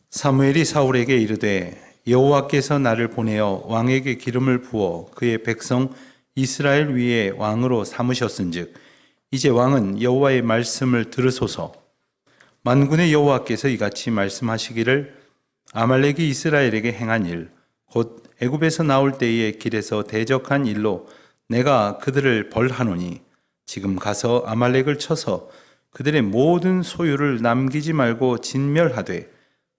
사무엘이 사울에게 이르되 여호와께서 나를 보내어 왕에게 기름을 부어 그의 백성 이스라엘 위에 왕으로 삼으셨은즉 이제 왕은 여호와의 말씀을 들으소서. 만군의 여호와께서 이같이 말씀하시기를 아말렉이 이스라엘에게 행한 일 곧 애굽에서 나올 때의 길에서 대적한 일로 내가 그들을 벌하노니 지금 가서 아말렉을 쳐서 그들의 모든 소유를 남기지 말고 진멸하되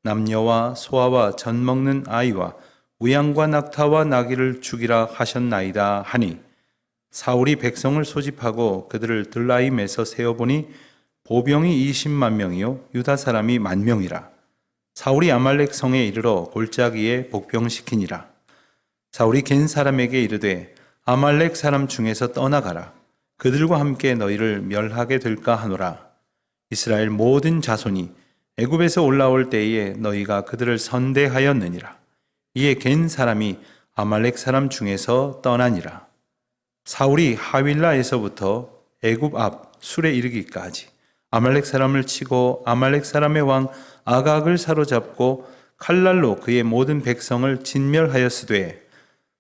남녀와 소아와 젖 먹는 아이와 우양과 낙타와 나귀를 죽이라 하셨나이다 하니 사울이 백성을 소집하고 그들을 들라임에서 세어보니 보병이 20만 명이요 유다 사람이 10,000명이라. 사울이 아말렉 성에 이르러 골짜기에 복병시키니라. 사울이 겐 사람에게 이르되 아말렉 사람 중에서 떠나가라. 그들과 함께 너희를 멸하게 될까 하노라. 이스라엘 모든 자손이 애굽에서 올라올 때에 너희가 그들을 선대하였느니라. 이에 겐 사람이 아말렉 사람 중에서 떠나니라. 사울이 하윌라에서부터 애굽 앞 술에 이르기까지 아말렉 사람을 치고 아말렉 사람의 왕 아각을 사로잡고 칼날로 그의 모든 백성을 진멸하였으되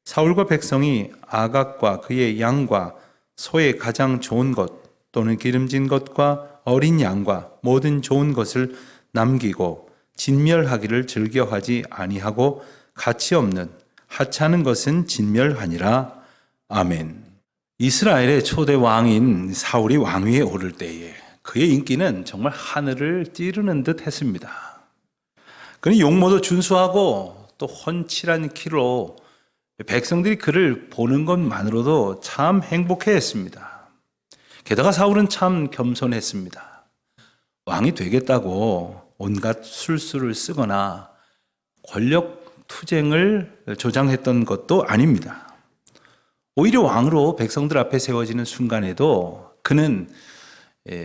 사울과 백성이 아각과 그의 양과 소의 가장 좋은 것 또는 기름진 것과 어린 양과 모든 좋은 것을 남기고 진멸하기를 즐겨하지 아니하고 가치 없는 하찮은 것은 진멸하니라. 아멘. 이스라엘의 초대 왕인 사울이 왕위에 오를 때에 그의 인기는 정말 하늘을 찌르는 듯 했습니다. 그는 용모도 준수하고 또 훤칠한 키로 백성들이 그를 보는 것만으로도 참 행복해했습니다. 게다가 사울은 참 겸손했습니다. 왕이 되겠다고 온갖 술수를 쓰거나 권력 투쟁을 조장했던 것도 아닙니다. 오히려 왕으로 백성들 앞에 세워지는 순간에도 그는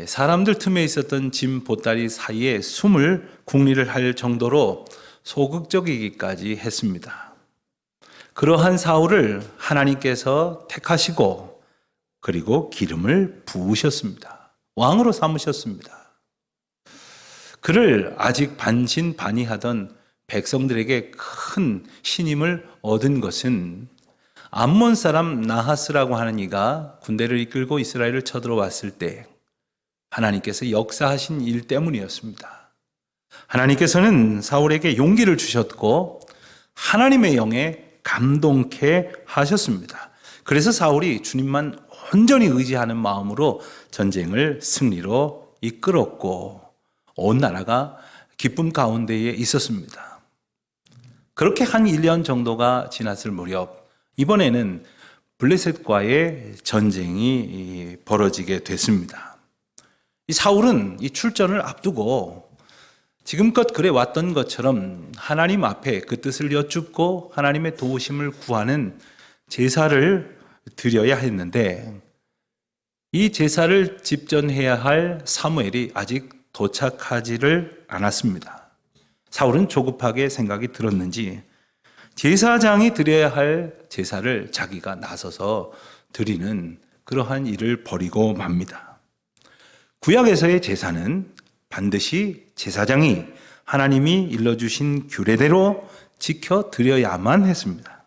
사람들 틈에 있었던 짐 보따리 사이에 숨을 궁리를 할 정도로 소극적이기까지 했습니다. 그러한 사울을 하나님께서 택하시고 그리고 기름을 부으셨습니다. 왕으로 삼으셨습니다. 그를 아직 반신반의하던 백성들에게 큰 신임을 얻은 것은 암몬 사람 나하스라고 하는 이가 군대를 이끌고 이스라엘을 쳐들어왔을 때 하나님께서 역사하신 일 때문이었습니다. 하나님께서는 사울에게 용기를 주셨고 하나님의 영에 감동케 하셨습니다. 그래서 사울이 주님만 온전히 의지하는 마음으로 전쟁을 승리로 이끌었고 온 나라가 기쁨 가운데에 있었습니다. 그렇게 한 1년 정도가 지났을 무렵 이번에는 블레셋과의 전쟁이 벌어지게 됐습니다. 이 사울은 이 출전을 앞두고 지금껏 그래 왔던 것처럼 하나님 앞에 그 뜻을 여쭙고 하나님의 도우심을 구하는 제사를 드려야 했는데 이 제사를 집전해야 할 사무엘이 아직 도착하지를 않았습니다. 사울은 조급하게 생각이 들었는지 제사장이 드려야 할 제사를 자기가 나서서 드리는 그러한 일을 벌이고 맙니다. 구약에서의 제사는 반드시 제사장이 하나님이 일러주신 규례대로 지켜 드려야만 했습니다.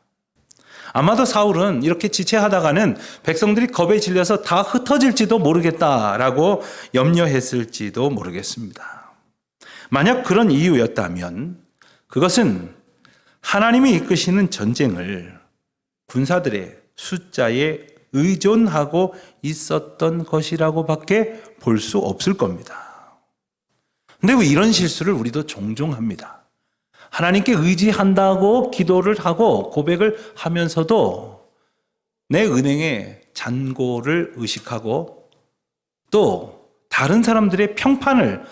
아마도 사울은 이렇게 지체하다가는 백성들이 겁에 질려서 다 흩어질지도 모르겠다라고 염려했을지도 모르겠습니다. 만약 그런 이유였다면 그것은 하나님이 이끄시는 전쟁을 군사들의 숫자에 의존하고 있었던 것이라고 밖에 볼 수 없을 겁니다. 근데 왜 이런 실수를 우리도 종종 합니다. 하나님께 의지한다고 기도를 하고 고백을 하면서도 내 은행의 잔고를 의식하고 또 다른 사람들의 평판을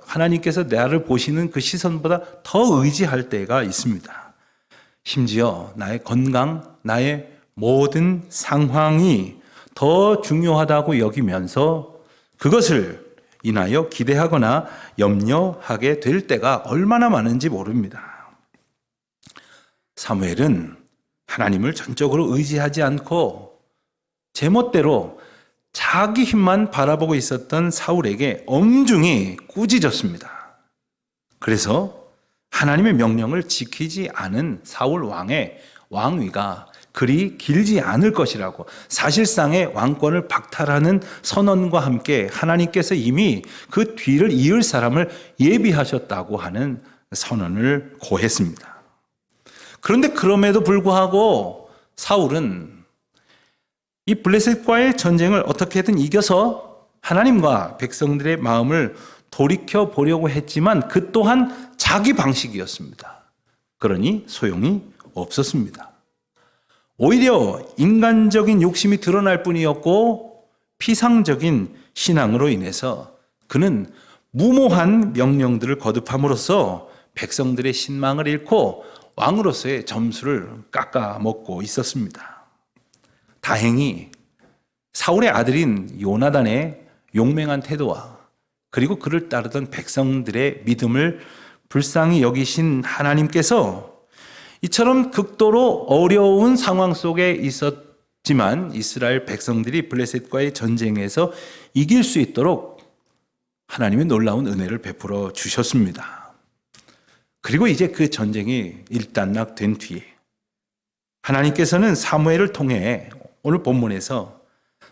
하나님께서 나를 보시는 그 시선보다 더 의지할 때가 있습니다. 심지어 나의 건강, 나의 모든 상황이 더 중요하다고 여기면서 그것을 인하여 기대하거나 염려하게 될 때가 얼마나 많은지 모릅니다. 사무엘은 하나님을 전적으로 의지하지 않고 제멋대로 자기 힘만 바라보고 있었던 사울에게 엄중히 꾸짖었습니다. 그래서 하나님의 명령을 지키지 않은 사울 왕의 왕위가 그리 길지 않을 것이라고, 사실상의 왕권을 박탈하는 선언과 함께 하나님께서 이미 그 뒤를 이을 사람을 예비하셨다고 하는 선언을 고했습니다. 그런데 그럼에도 불구하고 사울은 이 블레셋과의 전쟁을 어떻게든 이겨서 하나님과 백성들의 마음을 돌이켜 보려고 했지만 그 또한 자기 방식이었습니다. 그러니 소용이 없었습니다. 오히려 인간적인 욕심이 드러날 뿐이었고 피상적인 신앙으로 인해서 그는 무모한 명령들을 거듭함으로써 백성들의 신망을 잃고 왕으로서의 점수를 깎아먹고 있었습니다. 다행히 사울의 아들인 요나단의 용맹한 태도와 그리고 그를 따르던 백성들의 믿음을 불쌍히 여기신 하나님께서 이처럼 극도로 어려운 상황 속에 있었지만 이스라엘 백성들이 블레셋과의 전쟁에서 이길 수 있도록 하나님의 놀라운 은혜를 베풀어 주셨습니다. 그리고 이제 그 전쟁이 일단락된 뒤에 하나님께서는 사무엘을 통해 오늘 본문에서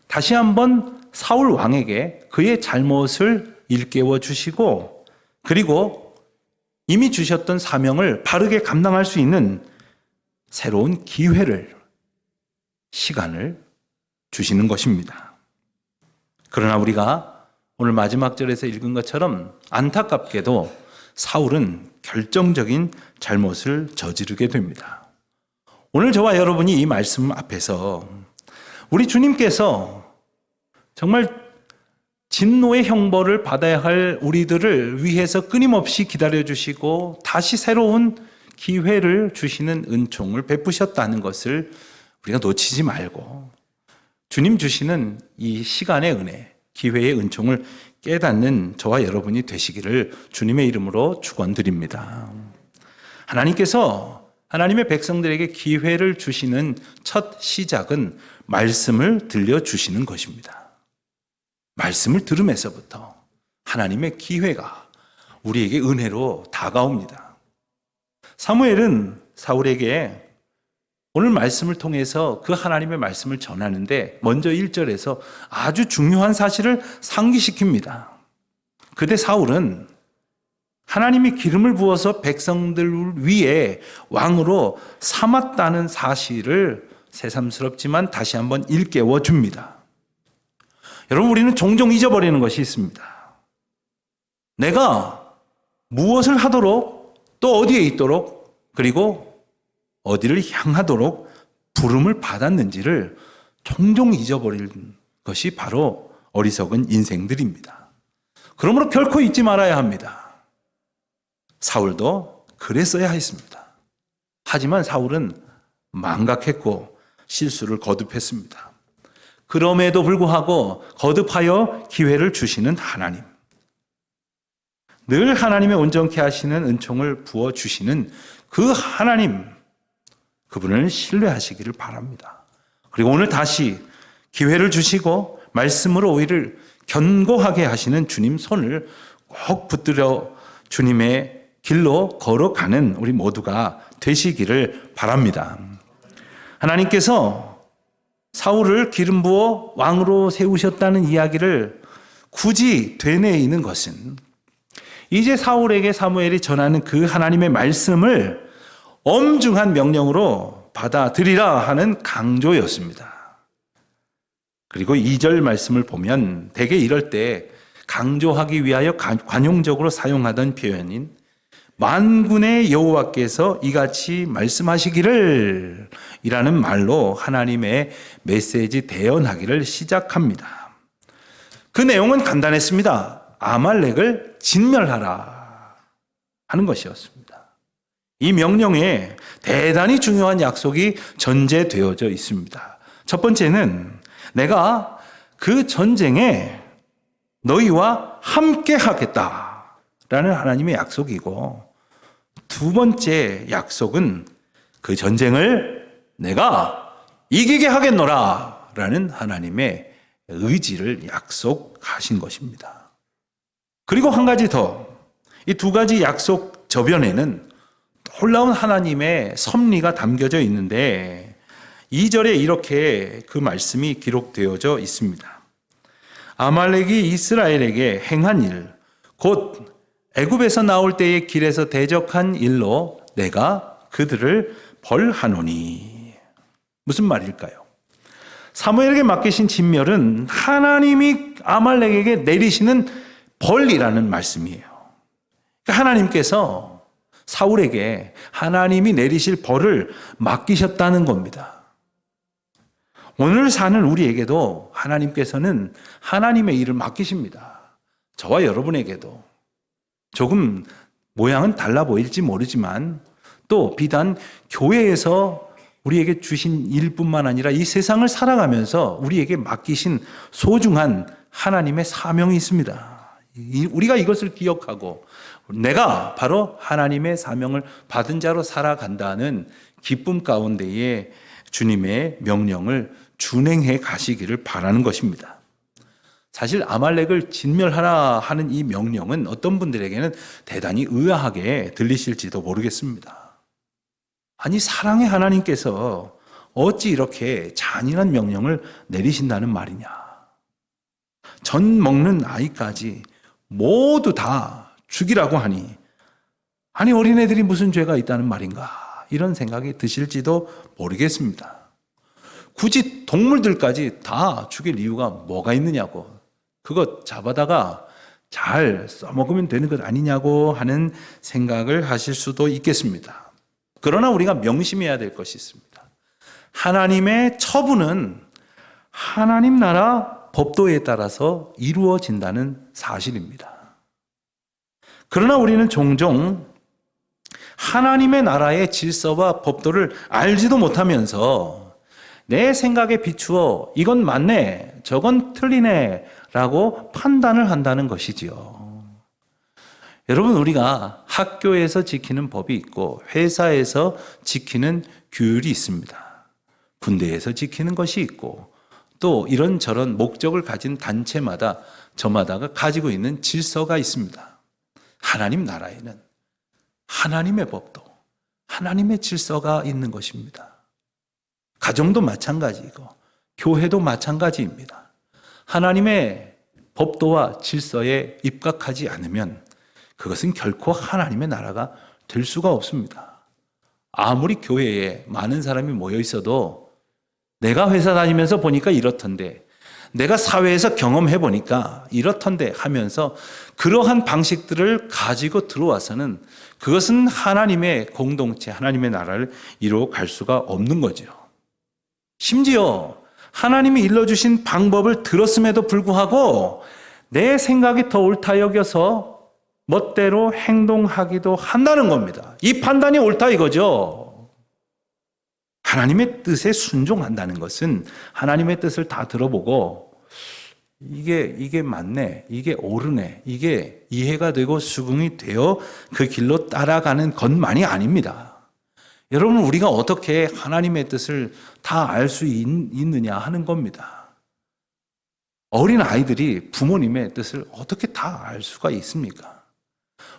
다시 한번 사울 왕에게 그의 잘못을 일깨워 주시고 그리고 이미 주셨던 사명을 바르게 감당할 수 있는 새로운 기회를, 시간을 주시는 것입니다. 그러나 우리가 오늘 마지막 절에서 읽은 것처럼 안타깝게도 사울은 결정적인 잘못을 저지르게 됩니다. 오늘 저와 여러분이 이 말씀 앞에서 우리 주님께서 정말 진노의 형벌을 받아야 할 우리들을 위해서 끊임없이 기다려주시고 다시 새로운 기회를 주시는 은총을 베푸셨다는 것을 우리가 놓치지 말고 주님 주시는 이 시간의 은혜, 기회의 은총을 깨닫는 저와 여러분이 되시기를 주님의 이름으로 축원드립니다. 하나님께서 하나님의 백성들에게 기회를 주시는 첫 시작은 말씀을 들려주시는 것입니다. 말씀을 들으면서부터 하나님의 기회가 우리에게 은혜로 다가옵니다. 사무엘은 사울에게 오늘 말씀을 통해서 그 하나님의 말씀을 전하는데 먼저 1절에서 아주 중요한 사실을 상기시킵니다. 그때 사울은 하나님이 기름을 부어서 백성들 위에 왕으로 삼았다는 사실을 새삼스럽지만 다시 한번 일깨워 줍니다. 여러분, 우리는 종종 잊어버리는 것이 있습니다. 내가 무엇을 하도록 또 어디에 있도록 그리고 어디를 향하도록 부름을 받았는지를 종종 잊어버리는 것이 바로 어리석은 인생들입니다. 그러므로 결코 잊지 말아야 합니다. 사울도 그랬어야 했습니다. 하지만 사울은 망각했고 실수를 거듭했습니다. 그럼에도 불구하고 거듭하여 기회를 주시는 하나님, 늘 하나님의 온전케 하시는 은총을 부어주시는 그 하나님, 그분을 신뢰하시기를 바랍니다. 그리고 오늘 다시 기회를 주시고 말씀으로 우리를 견고하게 하시는 주님 손을 꼭 붙들어 주님의 길로 걸어가는 우리 모두가 되시기를 바랍니다. 하나님께서 사울을 기름 부어 왕으로 세우셨다는 이야기를 굳이 되뇌이는 것은 이제 사울에게 사무엘이 전하는 그 하나님의 말씀을 엄중한 명령으로 받아들이라 하는 강조였습니다. 그리고 2절 말씀을 보면 대개 이럴 때 강조하기 위하여 관용적으로 사용하던 표현인 만군의 여호와께서 이같이 말씀하시기를 이라는 말로 하나님의 메시지 대언하기를 시작합니다. 그 내용은 간단했습니다. 아말렉을 진멸하라 하는 것이었습니다. 이 명령에 대단히 중요한 약속이 전제되어져 있습니다. 첫 번째는 내가 그 전쟁에 너희와 함께 하겠다라는 하나님의 약속이고, 두 번째 약속은 그 전쟁을 내가 이기게 하겠노라 라는 하나님의 의지를 약속하신 것입니다. 그리고 한 가지 더, 이 두 가지 약속 저변에는 놀라운 하나님의 섭리가 담겨져 있는데 2절에 이렇게 그 말씀이 기록되어져 있습니다. 아말렉이 이스라엘에게 행한 일, 곧 애굽에서 나올 때의 길에서 대적한 일로 내가 그들을 벌하노니. 무슨 말일까요? 사무엘에게 맡기신 진멸은 하나님이 아말렉에게 내리시는 벌이라는 말씀이에요. 하나님께서 사울에게 하나님이 내리실 벌을 맡기셨다는 겁니다. 오늘 사는 우리에게도 하나님께서는 하나님의 일을 맡기십니다. 저와 여러분에게도 조금 모양은 달라 보일지 모르지만 또 비단 교회에서 우리에게 주신 일뿐만 아니라 이 세상을 살아가면서 우리에게 맡기신 소중한 하나님의 사명이 있습니다. 우리가 이것을 기억하고 내가 바로 하나님의 사명을 받은 자로 살아간다는 기쁨 가운데에 주님의 명령을 준행해 가시기를 바라는 것입니다. 사실 아말렉을 진멸하라 하는 이 명령은 어떤 분들에게는 대단히 의아하게 들리실지도 모르겠습니다. 아니, 사랑의 하나님께서 어찌 이렇게 잔인한 명령을 내리신다는 말이냐. 전 먹는 아이까지 모두 다 죽이라고 하니, 아니 어린애들이 무슨 죄가 있다는 말인가, 이런 생각이 드실지도 모르겠습니다. 굳이 동물들까지 다 죽일 이유가 뭐가 있느냐고, 그것 잡아다가 잘 써먹으면 되는 것 아니냐고 하는 생각을 하실 수도 있겠습니다. 그러나 우리가 명심해야 될 것이 있습니다. 하나님의 처분은 하나님 나라 법도에 따라서 이루어진다는 사실입니다. 그러나 우리는 종종 하나님의 나라의 질서와 법도를 알지도 못하면서 내 생각에 비추어 이건 맞네, 저건 틀리네 라고 판단을 한다는 것이지요. 여러분, 우리가 학교에서 지키는 법이 있고 회사에서 지키는 규율이 있습니다. 군대에서 지키는 것이 있고 또 이런저런 목적을 가진 단체마다 저마다가 가지고 있는 질서가 있습니다. 하나님 나라에는 하나님의 법도, 하나님의 질서가 있는 것입니다. 가정도 마찬가지이고 교회도 마찬가지입니다. 하나님의 법도와 질서에 입각하지 않으면 그것은 결코 하나님의 나라가 될 수가 없습니다. 아무리 교회에 많은 사람이 모여 있어도 내가 회사 다니면서 보니까 이렇던데, 내가 사회에서 경험해 보니까 이렇던데 하면서 그러한 방식들을 가지고 들어와서는 그것은 하나님의 공동체, 하나님의 나라를 이루어갈 수가 없는 거죠. 심지어 하나님이 일러주신 방법을 들었음에도 불구하고 내 생각이 더 옳다 여겨서 멋대로 행동하기도 한다는 겁니다. 이 판단이 옳다 이거죠. 하나님의 뜻에 순종한다는 것은 하나님의 뜻을 다 들어보고 이게 맞네, 이게 옳으네, 이게 이해가 되고 수긍이 되어 그 길로 따라가는 것만이 아닙니다. 여러분, 우리가 어떻게 하나님의 뜻을 다 알 수 있느냐 하는 겁니다. 어린 아이들이 부모님의 뜻을 어떻게 다 알 수가 있습니까?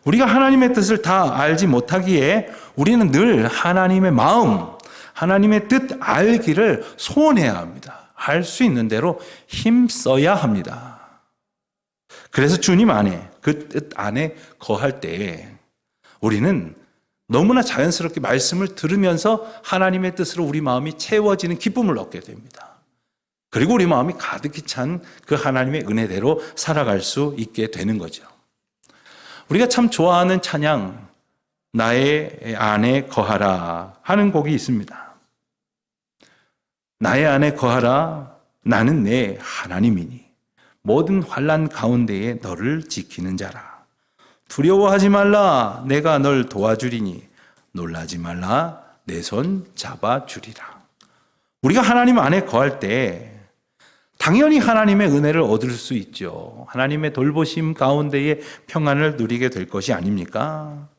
우리가 하나님의 뜻을 다 알지 못하기에 우리는 늘 하나님의 마음, 하나님의 뜻 알기를 소원해야 합니다. 알 수 있는 대로 힘써야 합니다. 그래서 주님 안에, 그 뜻 안에 거할 때에 우리는 너무나 자연스럽게 말씀을 들으면서 하나님의 뜻으로 우리 마음이 채워지는 기쁨을 얻게 됩니다. 그리고 우리 마음이 가득히 찬 그 하나님의 은혜대로 살아갈 수 있게 되는 거죠. 우리가 참 좋아하는 찬양, 나의 안에 거하라 하는 곡이 있습니다. 나의 안에 거하라, 나는 내 하나님이니 모든 환난 가운데에 너를 지키는 자라. 두려워하지 말라, 내가 널 도와주리니 놀라지 말라, 내 손 잡아주리라. 우리가 하나님 안에 거할 때 당연히 하나님의 은혜를 얻을 수 있죠. 하나님의 돌보심 가운데에 평안을 누리게 될 것이 아닙니까?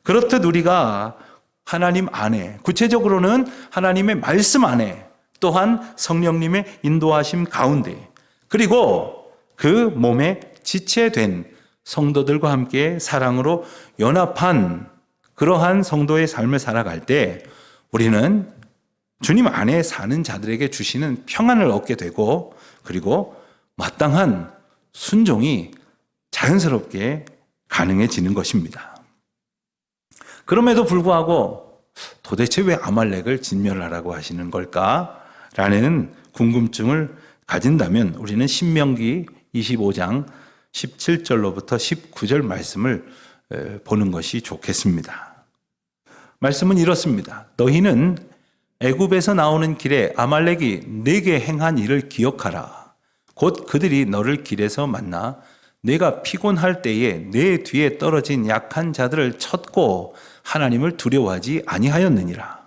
그렇듯 우리가 하나님 안에, 구체적으로는 하나님의 말씀 안에, 또한 성령님의 인도하심 가운데, 그리고 그 몸에 지체된 성도들과 함께 사랑으로 연합한 그러한 성도의 삶을 살아갈 때 우리는 주님 안에 사는 자들에게 주시는 평안을 얻게 되고 그리고 마땅한 순종이 자연스럽게 가능해지는 것입니다. 그럼에도 불구하고 도대체 왜 아말렉을 진멸하라고 하시는 걸까라는 궁금증을 가진다면 우리는 신명기 25장 17절로부터 19절 말씀을 보는 것이 좋겠습니다. 말씀은 이렇습니다. 너희는 애굽에서 나오는 길에 아말렉이 네게 행한 일을 기억하라. 곧 그들이 너를 길에서 만나 내가 피곤할 때에 내 뒤에 떨어진 약한 자들을 쳤고 하나님을 두려워하지 아니하였느니라.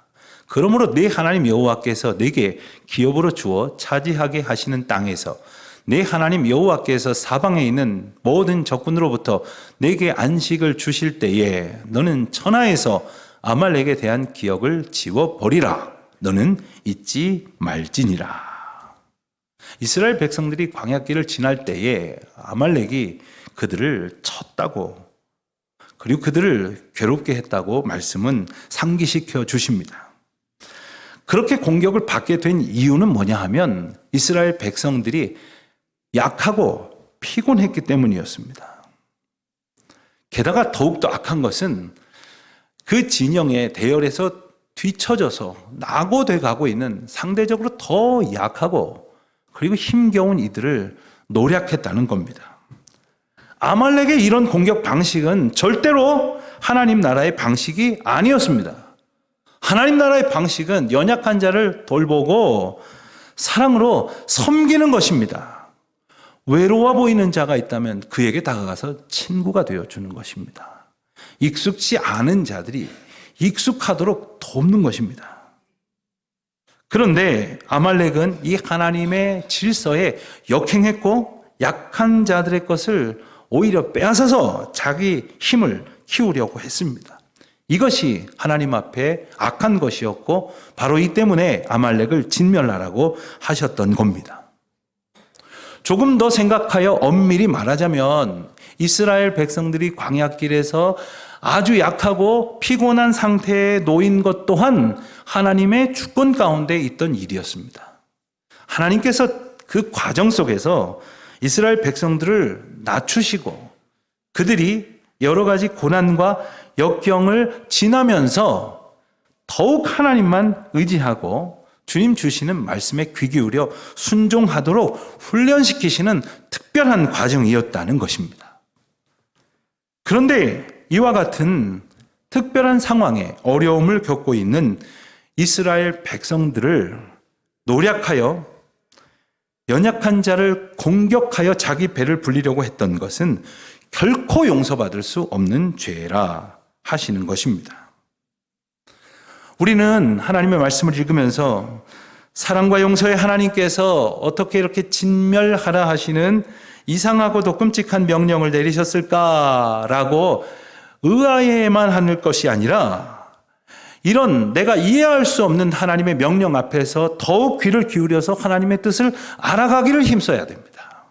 그러므로 네 하나님 여호와께서 내게 기업으로 주어 차지하게 하시는 땅에서 내 하나님 여호와께서 사방에 있는 모든 적군으로부터 내게 안식을 주실 때에 너는 천하에서 아말렉에 대한 기억을 지워버리라. 너는 잊지 말지니라. 이스라엘 백성들이 광야길을 지날 때에 아말렉이 그들을 쳤다고 그리고 그들을 괴롭게 했다고 말씀은 상기시켜 주십니다. 그렇게 공격을 받게 된 이유는 뭐냐 하면 이스라엘 백성들이 약하고 피곤했기 때문이었습니다. 게다가 더욱더 악한 것은 그 진영의 대열에서 뒤처져서 낙오돼 가고 있는 상대적으로 더 약하고 그리고 힘겨운 이들을 노략했다는 겁니다. 아말렉의 이런 공격 방식은 절대로 하나님 나라의 방식이 아니었습니다. 하나님 나라의 방식은 연약한 자를 돌보고 사랑으로 섬기는 것입니다. 외로워 보이는 자가 있다면 그에게 다가가서 친구가 되어주는 것입니다. 익숙지 않은 자들이 익숙하도록 돕는 것입니다. 그런데 아말렉은 이 하나님의 질서에 역행했고 약한 자들의 것을 오히려 빼앗아서 자기 힘을 키우려고 했습니다. 이것이 하나님 앞에 악한 것이었고 바로 이 때문에 아말렉을 진멸하라고 하셨던 겁니다. 조금 더 생각하여 엄밀히 말하자면 이스라엘 백성들이 광야길에서 아주 약하고 피곤한 상태에 놓인 것 또한 하나님의 주권 가운데 있던 일이었습니다. 하나님께서 그 과정 속에서 이스라엘 백성들을 낮추시고 그들이 여러 가지 고난과 역경을 지나면서 더욱 하나님만 의지하고 주님 주시는 말씀에 귀 기울여 순종하도록 훈련시키시는 특별한 과정이었다는 것입니다. 그런데 이와 같은 특별한 상황에 어려움을 겪고 있는 이스라엘 백성들을 노략하여 연약한 자를 공격하여 자기 배를 불리려고 했던 것은 결코 용서받을 수 없는 죄라 하시는 것입니다. 우리는 하나님의 말씀을 읽으면서 사랑과 용서의 하나님께서 어떻게 이렇게 진멸하라 하시는 이상하고도 끔찍한 명령을 내리셨을까라고 의아해만 하는 것이 아니라 이런 내가 이해할 수 없는 하나님의 명령 앞에서 더욱 귀를 기울여서 하나님의 뜻을 알아가기를 힘써야 됩니다.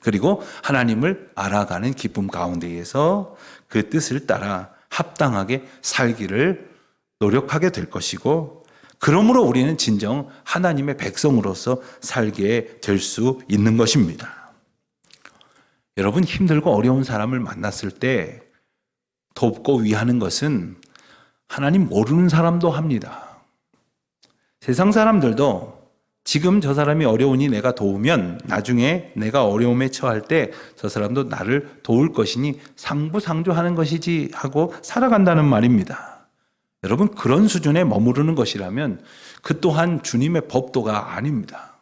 그리고 하나님을 알아가는 기쁨 가운데에서 그 뜻을 따라 합당하게 살기를 노력하게 될 것이고 그러므로 우리는 진정 하나님의 백성으로서 살게 될 수 있는 것입니다. 여러분 힘들고 어려운 사람을 만났을 때 돕고 위하는 것은 하나님 모르는 사람도 합니다. 세상 사람들도 지금 저 사람이 어려우니 내가 도우면 나중에 내가 어려움에 처할 때 저 사람도 나를 도울 것이니 상부상조하는 것이지 하고 살아간다는 말입니다. 여러분 그런 수준에 머무르는 것이라면 그 또한 주님의 법도가 아닙니다.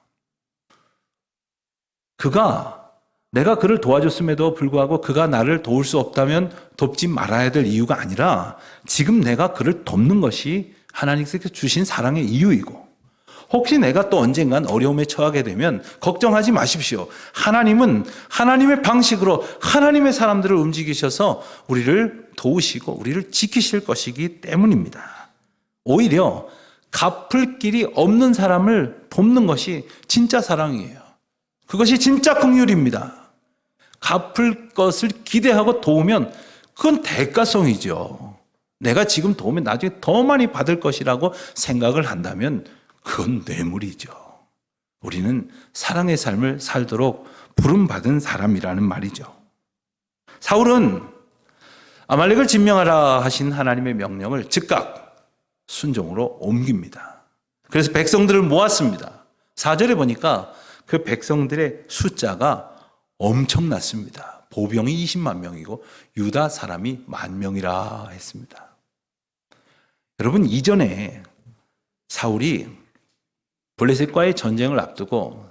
내가 그를 도와줬음에도 불구하고 그가 나를 도울 수 없다면 돕지 말아야 될 이유가 아니라 지금 내가 그를 돕는 것이 하나님께서 주신 사랑의 이유이고 혹시 내가 또 언젠간 어려움에 처하게 되면 걱정하지 마십시오. 하나님은 하나님의 방식으로 하나님의 사람들을 움직이셔서 우리를 도우시고 우리를 지키실 것이기 때문입니다. 오히려 갚을 길이 없는 사람을 돕는 것이 진짜 사랑이에요. 그것이 진짜 긍휼입니다. 갚을 것을 기대하고 도우면 그건 대가성이죠. 내가 지금 도우면 나중에 더 많이 받을 것이라고 생각을 한다면 그건 뇌물이죠. 우리는 사랑의 삶을 살도록 부름받은 사람이라는 말이죠. 사울은 아말렉을 진멸하라 하신 하나님의 명령을 즉각 순종으로 옮깁니다. 그래서 백성들을 모았습니다. 4절에 보니까 그 백성들의 숫자가 엄청났습니다. 보병이 20만 명이고 유다 사람이 10,000명이라 했습니다. 여러분, 이전에 사울이 블레셋과의 전쟁을 앞두고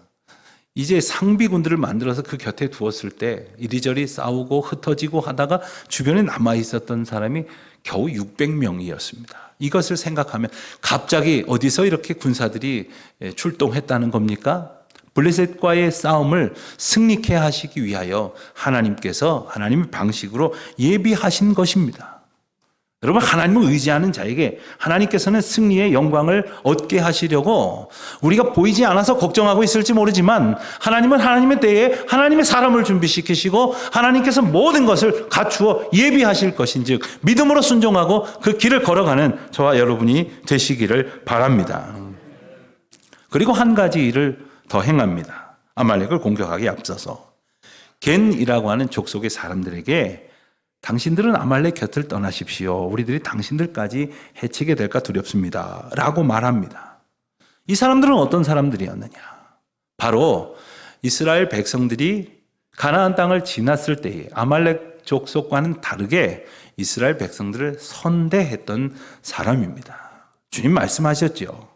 이제 상비군들을 만들어서 그 곁에 두었을 때 이리저리 싸우고 흩어지고 하다가 주변에 남아있었던 사람이 겨우 600명이었습니다. 이것을 생각하면 갑자기 어디서 이렇게 군사들이 출동했다는 겁니까? 블레셋과의 싸움을 승리케 하시기 위하여 하나님께서 하나님의 방식으로 예비하신 것입니다. 여러분, 하나님을 의지하는 자에게 하나님께서는 승리의 영광을 얻게 하시려고 우리가 보이지 않아서 걱정하고 있을지 모르지만 하나님은 하나님의 때에 하나님의 사람을 준비시키시고 하나님께서 모든 것을 갖추어 예비하실 것인즉 믿음으로 순종하고 그 길을 걸어가는 저와 여러분이 되시기를 바랍니다. 그리고 한 가지 일을 더 행합니다. 아말렉을 공격하기 앞서서 겐이라고 하는 족속의 사람들에게 당신들은 아말렉 곁을 떠나십시오. 우리들이 당신들까지 해치게 될까 두렵습니다. 라고 말합니다. 이 사람들은 어떤 사람들이었느냐? 바로 이스라엘 백성들이 가나안 땅을 지났을 때에 아말렉 족속과는 다르게 이스라엘 백성들을 선대했던 사람입니다. 주님 말씀하셨죠.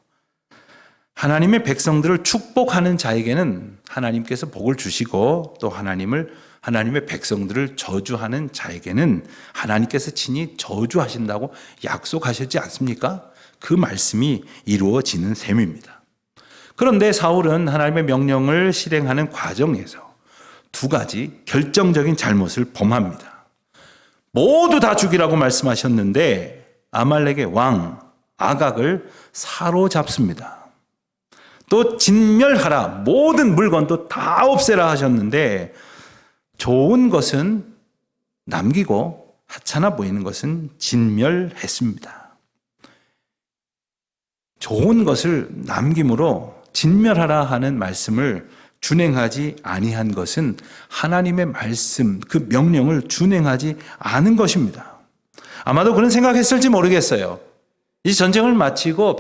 하나님의 백성들을 축복하는 자에게는 하나님께서 복을 주시고 또 하나님의 백성들을 저주하는 자에게는 하나님께서 친히 저주하신다고 약속하셨지 않습니까? 그 말씀이 이루어지는 셈입니다. 그런데 사울은 하나님의 명령을 실행하는 과정에서 두 가지 결정적인 잘못을 범합니다. 모두 다 죽이라고 말씀하셨는데 아말렉의 왕 아각을 사로잡습니다. 또 진멸하라, 모든 물건도 다 없애라 하셨는데 좋은 것은 남기고 하찮아 보이는 것은 진멸했습니다. 좋은 것을 남김으로 진멸하라 하는 말씀을 준행하지 아니한 것은 하나님의 말씀, 그 명령을 준행하지 않은 것입니다. 아마도 그런 생각했을지 모르겠어요. 이 전쟁을 마치고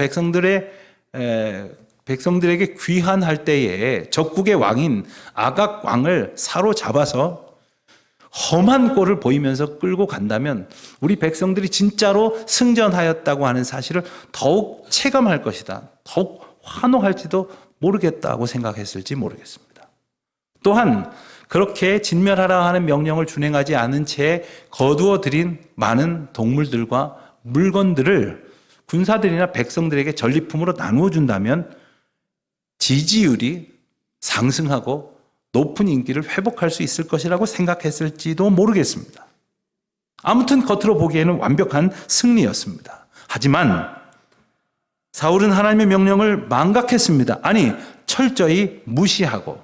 백성들에게 귀환할 때에 적국의 왕인 아각 왕을 사로잡아서 험한 꼴을 보이면서 끌고 간다면 우리 백성들이 진짜로 승전하였다고 하는 사실을 더욱 체감할 것이다. 더욱 환호할지도 모르겠다고 생각했을지 모르겠습니다. 또한 그렇게 진멸하라 하는 명령을 준행하지 않은 채 거두어 들인 많은 동물들과 물건들을 군사들이나 백성들에게 전리품으로 나누어 준다면 지지율이 상승하고 높은 인기를 회복할 수 있을 것이라고 생각했을지도 모르겠습니다. 아무튼 겉으로 보기에는 완벽한 승리였습니다. 하지만 사울은 하나님의 명령을 망각했습니다. 아니, 철저히 무시하고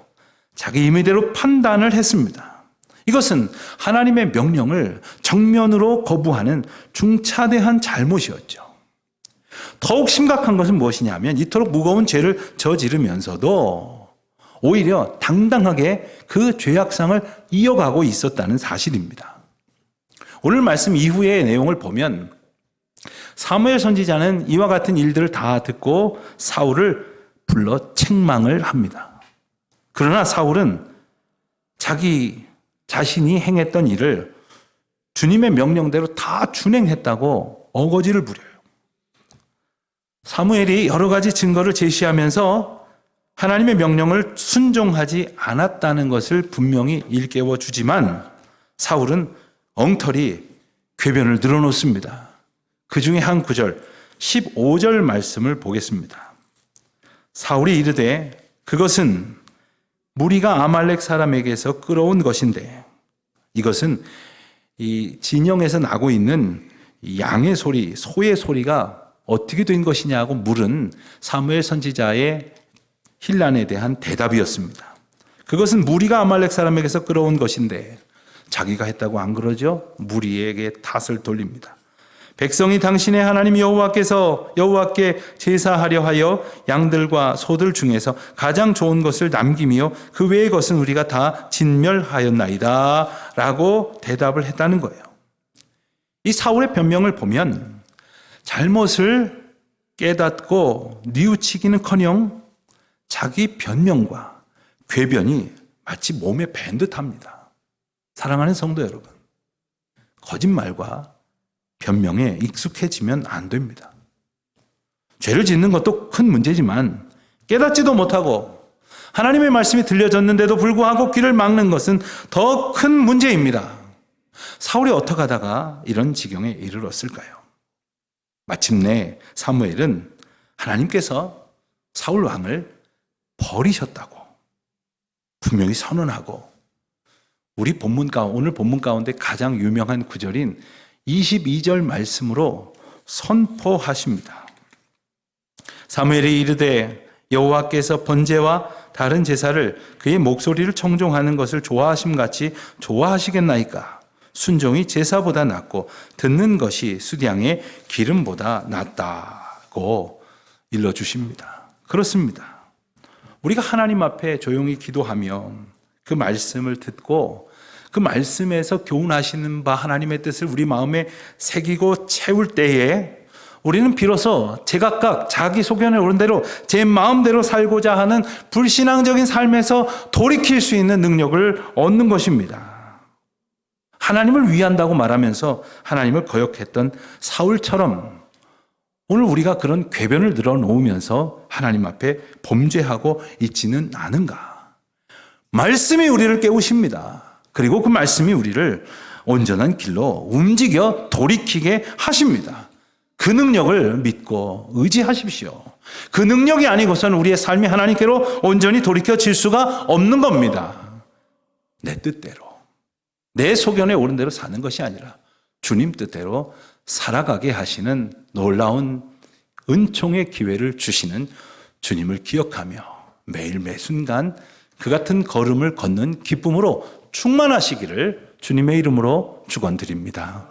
자기 임의대로 판단을 했습니다. 이것은 하나님의 명령을 정면으로 거부하는 중차대한 잘못이었죠. 더욱 심각한 것은 무엇이냐면 이토록 무거운 죄를 저지르면서도 오히려 당당하게 그 죄악상을 이어가고 있었다는 사실입니다. 오늘 말씀 이후의 내용을 보면 사무엘 선지자는 이와 같은 일들을 다 듣고 사울을 불러 책망을 합니다. 그러나 사울은 자기 자신이 행했던 일을 주님의 명령대로 다 준행했다고 어거지를 부려요. 사무엘이 여러 가지 증거를 제시하면서 하나님의 명령을 순종하지 않았다는 것을 분명히 일깨워 주지만 사울은 엉터리 궤변을 늘어놓습니다. 그 중에 한 구절 15절 말씀을 보겠습니다. 사울이 이르되 그것은 무리가 아말렉 사람에게서 끌어온 것인데 이것은 이 진영에서 나고 있는 양의 소리, 소의 소리가 어떻게 된 것이냐고 물은 사무엘 선지자의 힐난에 대한 대답이었습니다. 그것은 무리가 아말렉 사람에게서 끌어온 것인데 자기가 했다고 안 그러죠? 무리에게 탓을 돌립니다. 백성이 당신의 하나님 여호와께 제사하려 하여 양들과 소들 중에서 가장 좋은 것을 남기며 그 외의 것은 우리가 다 진멸하였나이다 라고 대답을 했다는 거예요. 이 사울의 변명을 보면 잘못을 깨닫고 뉘우치기는커녕 자기 변명과 궤변이 마치 몸에 밴 듯합니다. 사랑하는 성도 여러분, 거짓말과 변명에 익숙해지면 안 됩니다. 죄를 짓는 것도 큰 문제지만 깨닫지도 못하고 하나님의 말씀이 들려졌는데도 불구하고 귀를 막는 것은 더 큰 문제입니다. 사울이 어떻게 하다가 이런 지경에 이르렀을까요? 마침내 사무엘은 하나님께서 사울 왕을 버리셨다고 분명히 선언하고 오늘 본문 가운데 가장 유명한 구절인 22절 말씀으로 선포하십니다. 사무엘이 이르되 여호와께서 번제와 다른 제사를 그의 목소리를 청종하는 것을 좋아하심같이 좋아하시겠나이까? 순종이 제사보다 낫고 듣는 것이 수량의 기름보다 낫다고 일러주십니다. 그렇습니다. 우리가 하나님 앞에 조용히 기도하며 그 말씀을 듣고 그 말씀에서 교훈하시는 바 하나님의 뜻을 우리 마음에 새기고 채울 때에 우리는 비로소 제각각 자기 소견에 오른 대로 제 마음대로 살고자 하는 불신앙적인 삶에서 돌이킬 수 있는 능력을 얻는 것입니다. 하나님을 위한다고 말하면서 하나님을 거역했던 사울처럼 오늘 우리가 그런 궤변을 늘어놓으면서 하나님 앞에 범죄하고 있지는 않은가? 말씀이 우리를 깨우십니다. 그리고 그 말씀이 우리를 온전한 길로 움직여 돌이키게 하십니다. 그 능력을 믿고 의지하십시오. 그 능력이 아니고서는 우리의 삶이 하나님께로 온전히 돌이켜질 수가 없는 겁니다. 내 뜻대로, 내 소견에 옳은 대로 사는 것이 아니라 주님 뜻대로 살아가게 하시는 놀라운 은총의 기회를 주시는 주님을 기억하며 매일 매 순간 그 같은 걸음을 걷는 기쁨으로 충만하시기를 주님의 이름으로 축원드립니다.